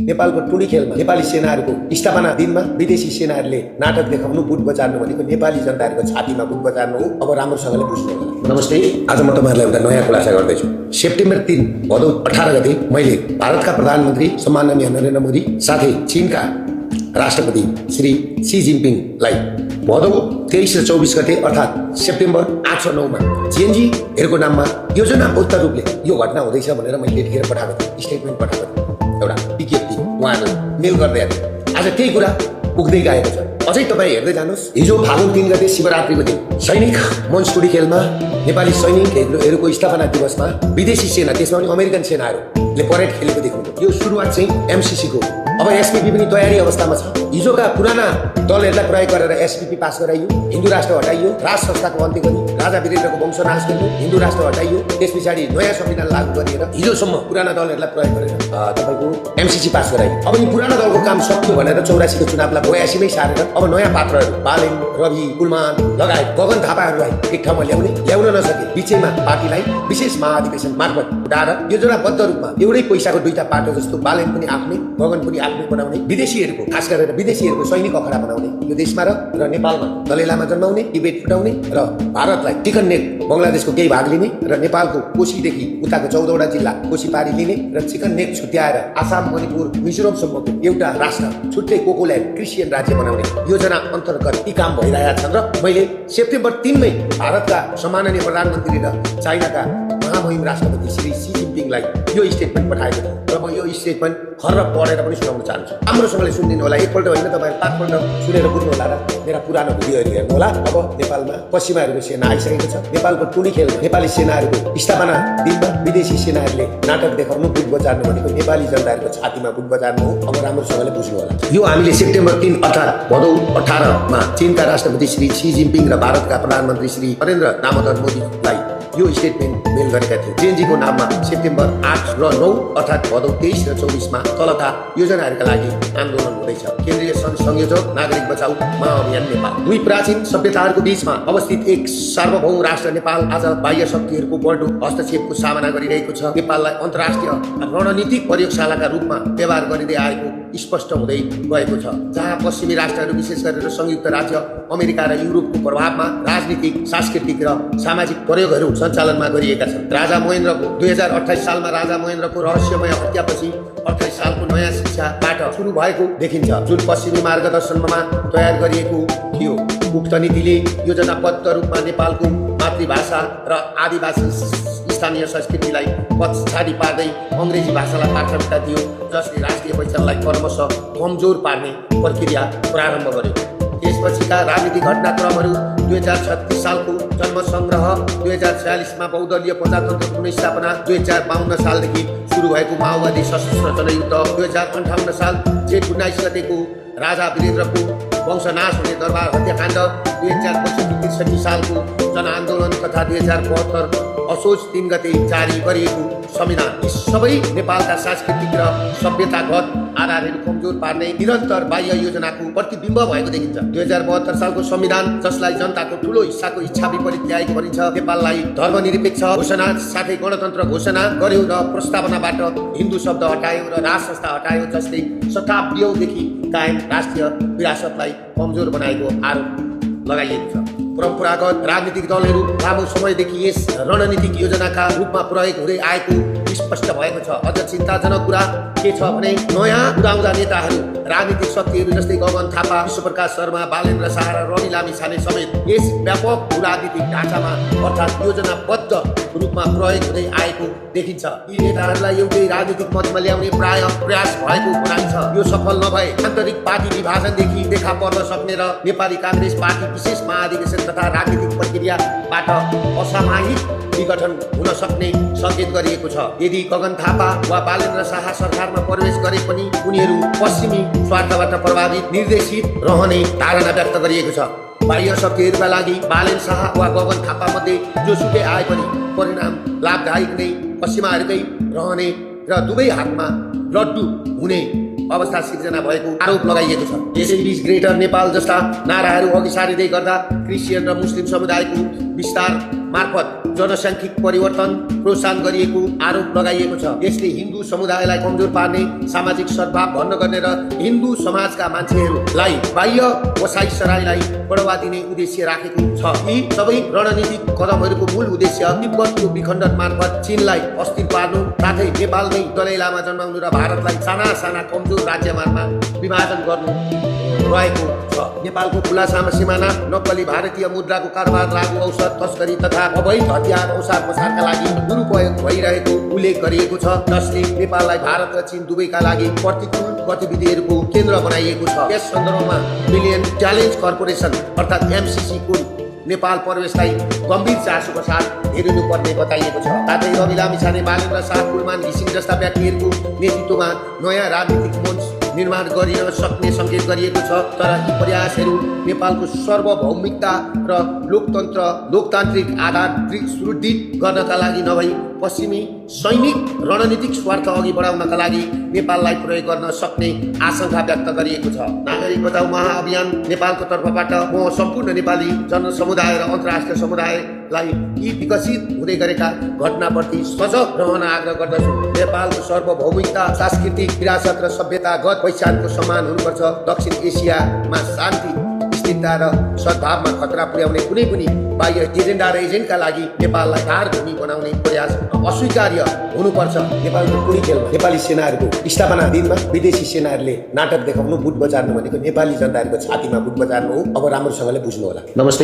नेपालको टुडी खेलमा नेपाली सेनाहरूको स्थापना दिनमा विदेशी सेनाहरूले नाटक देखाउनु, बुट बजार्नु भनेको नेपाली जनताहरूको छातीमा बुट बजार्नु हो। अब राम्रोसँगले बुझ्नु होला। नमस्ते, आज म तपाईँहरूलाई एउटा नयाँ खुलासा गर्दैछु। सेप्टेम्बर 3 भदौ 18 गते मैले भारतका प्रधानमन्त्री सम्माननीय नरेन्द्र मोदी साथै चीनका राष्ट्रपति श्री सी जिनपिङलाई भदौ 23 र 24 गते अर्थात् सेप्टेम्बर 8 र 9 मा जिएनजीहरूको नाममा योजनाबद्ध रूपले यो घटना हुँदैछ भनेर मैले लेखेर पठाएको थिएँ, स्टेटमेन्ट पठाएको थिएँ, एउटा विज्ञप्ति उहाँले मेल गर्दै आए। आज त्यही कुरा पुग्दै गएको छ। अझै तपाईँ हेर्दै जानुहोस्। हिजो फागुन 3 गते शिवरात्रिको दिन सैनिक मञ्च टुडी खेलमा नेपाली सैनिकहरूको स्थापना दिवसमा विदेशी सेना, त्यसमा पनि अमेरिकन सेनाहरूले परेड खेलेको देख्नुभयो। यो सुरुवात चाहिँ एमसिसीको। अब एसपीपी पनि तयारी अवस्थामा छ। हिजोका पुराना दलहरूलाई प्रयोग गरेर एसपीपी पास गराइयो, हिन्दू राष्ट्र हटाइयो, राज संस्थाको अन्त्य गरियो, राजा वीरेन्द्रको वंशनाश गरियो, हिन्दू राष्ट्र हटाइयो, त्यस पछाडि नयाँ संविधान लागू गरिएर हिजोसम्म पुराना दलहरूलाई प्रयोग गरेर तपाईँको एमसिसी पास गराइयो। अब यी पुराना दलको काम सक्यो भनेर 84 को चुनावलाई 82 मै सारेर अब नयाँ पात्रहरू बालेन, रवि, कुलमान लगायत गगन थापाहरूलाई एक ठाउँमा ल्याउन नसके बिचैमा पार्टीलाई विशेष महाधिवेशन मार्फत उठाएर योजनाबद्ध रूपमा एउटै पैसाको दुईटा पाटो जस्तो बालेन पनि आफ्नै, गगन पनि आफ्नै बनाउने, विदेशीहरूको खास गरेर विदेशीहरूको सैनिक अखडा बनाउने, यो देशमा र नेपालमा दलाइलामा जन्माउने, टिबेट फुटाउने र भारतलाई टिकन नेक बङ्गलादेशको केही भाग लिने र नेपालको कोशीदेखि उताको 14वटा जिल्ला कोशी पारी लिने र चिकन नेक छुट्याएर आसाम, मणिपुर, मिजोरमसम्मको एउटा राष्ट्र छुट्टै कोकोल्यान्ड क्रिस्चियन राज्य बनाउने योजना अन्तर्गत यी काम भइरहेका छन्। र मैले सेप्टेम्बर 3 मै भारतका सम्माननीय प्रधानमन्त्री र चाइनाका महामहिम राष्ट्रपति श्री सी जिनपिङलाई यो स्टेटमेन्ट पठाएको थियो र म यो स्टेटमेन्ट खर पढेर पनि सुनाउन चाहन्छु। राम्रोसँगले सुनिदिनु होला। एकपल्ट होइन, तपाईँहरू 5 पल्ट सुनेर बुझ्नु होला र मेरा पुरानो भिडियोहरू हेर्नु होला। अब नेपालमा पश्चिमाहरूको सेना आइसकेको छ। नेपालको टुडी खेलमा नेपाली सेनाहरूको स्थापना दिनमा विदेशी सेनाहरूले नाटक देखाउनु, बुट बजार्नु भनेको नेपाली जनताहरूको छातीमा बुट बजार्नु हो। अब राम्रोसँगले बुझ्नु होला। यो हामीले सेप्टेम्बर 3 अर्थात् भदौ 18 मा चीनका राष्ट्रपति श्री सी जिनपिङ र भारतका प्रधानमन्त्री श्री नरेन्द्र दामोदर मोदीलाई यो स्टेटमेन्ट मेल गरेका थिए। जेएनजीको नाममा सेप्टेम्बर 8 र 9 अर्थात् भदौ 23 र 24 मा तलका योजनाहरूका लागि आन्दोलन हुँदैछ। केन्द्रीय संयोजक नागरिक बचाउ महाअभियान नेपाल। दुई प्राचीन सभ्यताहरूको बीचमा अवस्थित एक सार्वभौम राष्ट्र नेपाल आज बाह्य शक्तिहरूको बढ्दो हस्तक्षेपको सामना गरिरहेको छ। नेपाललाई अन्तर्राष्ट्रिय रणनीतिक प्रयोगशालाका रूपमा व्यवहार गरिँदै आएको स्पष्ट हुँदै गएको छ, जहाँ पश्चिमी राष्ट्रहरू विशेष गरेर संयुक्त राज्य अमेरिका र युरोपको प्रभावमा राजनीतिक, सांस्कृतिक र सामाजिक प्रयोगहरू सञ्चालनमा गरिएका छन्। राजा महेन्द्रको 2028 सालमा राजा महेन्द्रको रहस्यमय हत्यापछि 28 सालको नयाँ शिक्षाबाट सुरु भएको देखिन्छ, जुन पश्चिमी मार्गदर्शनमा तयार गरिएको थियो। उक्त नीतिले योजनाबद्ध रूपमा नेपालको मातृभाषा र आदिवासी स्थानीय संस्कृतिलाई पछाडि पार्दै अङ्ग्रेजी भाषालाई प्राथमिकता दियो, जसले राष्ट्रिय पहिचानलाई क्रमशः कमजोर पार्ने प्रक्रिया प्रारम्भ गर्यो। त्यसपछिका राजनीतिक घटनाक्रमहरू 2036 सालको जन्म सङ्ग्रह, 2046 मा बहुदलीय प्रजातन्त्र पुनर्स्थापना, 2052 सालदेखि सुरु भएको माओवादी सशस्त्र जनयुद्ध, 2058 साल जेठ 19 गतेको राजा वीरेन्द्रको वंशनाश हुने दरबार हत्याकाण्ड, 2062-63 सालको जनआन्दोलन तथा 2072 असोज 3 गते जारी गरिएको संविधान, यी सबै नेपालका सांस्कृतिक र सभ्यतागत आधारहरू कमजोर पार्ने निरन्तर बाह्य योजनाको प्रतिबिम्ब भएको देखिन्छ। 2072 सालको संविधान, जसलाई जनताको ठूलो हिस्साको इच्छा विपरीत ल्याएको भनिन्छ, नेपाललाई धर्मनिरपेक्ष घोषणा साथै गणतन्त्र घोषणा गर्यो र प्रस्तावनाबाट हिन्दू शब्द हटायो र राज संस्था हटायो, जसले शताब्दीदेखि कायम राष्ट्रिय विरासतलाई कमजोर बनाएको आरोप लगाइएको छ। परम्परागत राजनीतिक दलहरू लामो समयदेखि यस रणनीतिक योजनाका रूपमा प्रयोग हुँदै आएको स्पष्ट भएको छ। अझ चिन्ताजनक कुरा के छ भने नयाँ उदाउँदा नेताहरू, राजनीतिक शक्तिहरू जस्तै गगन थापा, विश्वप्रकाश शर्मा, बालेन्द्र शाह र रवि लामिछाने समेत यस व्यापक राजनीतिक ढाँचामा अर्थात् योजनाबद्ध रूपमा प्रयोग हुँदै आएको देखिन्छ। यी नेताहरूलाई एउटै राजनीतिक मञ्चमा ल्याउने प्राय प्रयास भएको जनाइन्छ। यो सफल नभए आन्तरिक पार्टी विभाजनदेखि देखा पर्न सक्ने र नेपाली काङ्ग्रेस पार्टी विशेष महाधिवेशन तथा राजनीतिक प्रक्रियाबाट असामयिक विघटन हुन सक्ने सङ्केत गरिएको छ। यदि गगन थापा वा बालेन्द्र शाह सरकारमा प्रवेश गरे पनि उनीहरू पश्चिमी स्वार्थबाट प्रभावित, निर्देशित रहने धारणा व्यक्त गरिएको छ। बाह्य शक्तिहरूका लागि बालेन शाह वा गगन थापा मध्ये जोसुकै आए पनि परिणाम लाभदायक नै पश्चिमाहरूकै रहने र दुवै हातमा लड्डु हुने अवस्था सिर्जना भएको आरोप लगाइएको छ। यसैबीच ग्रेटर नेपाल जस्ता नाराहरू अघि सारिँदै गर्दा क्रिस्चियन र मुस्लिम समुदायको विस्तार मार्फत जनसाङ्ख्यिक परिवर्तन प्रोत्साहन गरिएको आरोप लगाइएको छ। यसले हिन्दू समुदायलाई कमजोर पार्ने, सामाजिक सद्भाव भन्न गर्ने र हिन्दू समाजका मान्छेहरूलाई बाह्य वसाइसराईलाई बढावा दिने उद्देश्य राखेको छ। यी सबै रणनीतिक कदमहरूको मूल उद्देश्य तिब्बतको विखण्डन मार्फत चीनलाई अस्थिर पार्नु, साथै नेपालमै दलाई लामा जन्माउनु र भारतलाई साना साना कमजोर राज्यमा विभाजन गर्नु रहेको छ। नेपालको खुला सिमाना, नक्कली भारतीय मुद्राको कारोबार, लागु औषध तस्करी तथा अवैध हतियार ओसार पसारका लागि दुरुपयोग भइरहेको उल्लेख गरिएको छ, जसले नेपाललाई भारत र चीन दुवैका लागि प्रतिकूल गतिविधिहरूको केन्द्र बनाइएको छ। यस सन्दर्भमा मिलियन च्यालेन्ज कर्पोरेसन अर्थात् MCC को नेपाल प्रवेशलाई गम्भीर चासोका साथ हेरिनुपर्ने बताइएको छ। साथै रवि लामिछाने, बालेन्द्र शाह, कुलमान घिसिङ जस्ता व्यक्तिहरूको नेतृत्वमा नयाँ राजनीतिक मञ्च निर्माण गरिन सक्ने सङ्केत गरिएको छ। तर यी प्रयासहरू नेपालको सार्वभौमिकता र लोकतान्त्रिक आधार सुदृढ गर्नका लागि नभई पश्चिमी सैनिक रणनीतिक स्वार्थ अघि बढाउनका लागि नेपाललाई प्रयोग गर्न सक्ने आशंका व्यक्त गरिएको छ। नागरिक बचाउ महाअभियान नेपालको तर्फबाट म सम्पूर्ण नेपाली जनसमुदाय र अन्तर्राष्ट्रिय समुदायलाई यी विकसित हुँदै गरेका घटनाप्रति सजग रहन आग्रह गर्दछु। नेपालको सार्वभौमिकता, सांस्कृतिक विरासत र सभ्यतागत पहिचानको सम्मान हुनुपर्छ। दक्षिण एसियामा शान्ति, स्थिरता र सद्भावमा खतरा पुर्याउने कुनै पनि बाह्य एजेन्डा र एजेन्टका लागि नेपाललाई धार भूमि बनाउने प्रयास अस्वीकार्य हुनुपर्छ। नेपालको कुनै खेलमा नेपाली सेनाहरूको स्थापना दिनमा विदेशी सेनाहरूले नाटक देखाउनु, बुट बजार्नु भनेको नेपाली जनताहरूको छातीमा बुट बजार्नु हो। अब राम्रोसँगले बुझ्नु होला। नमस्ते।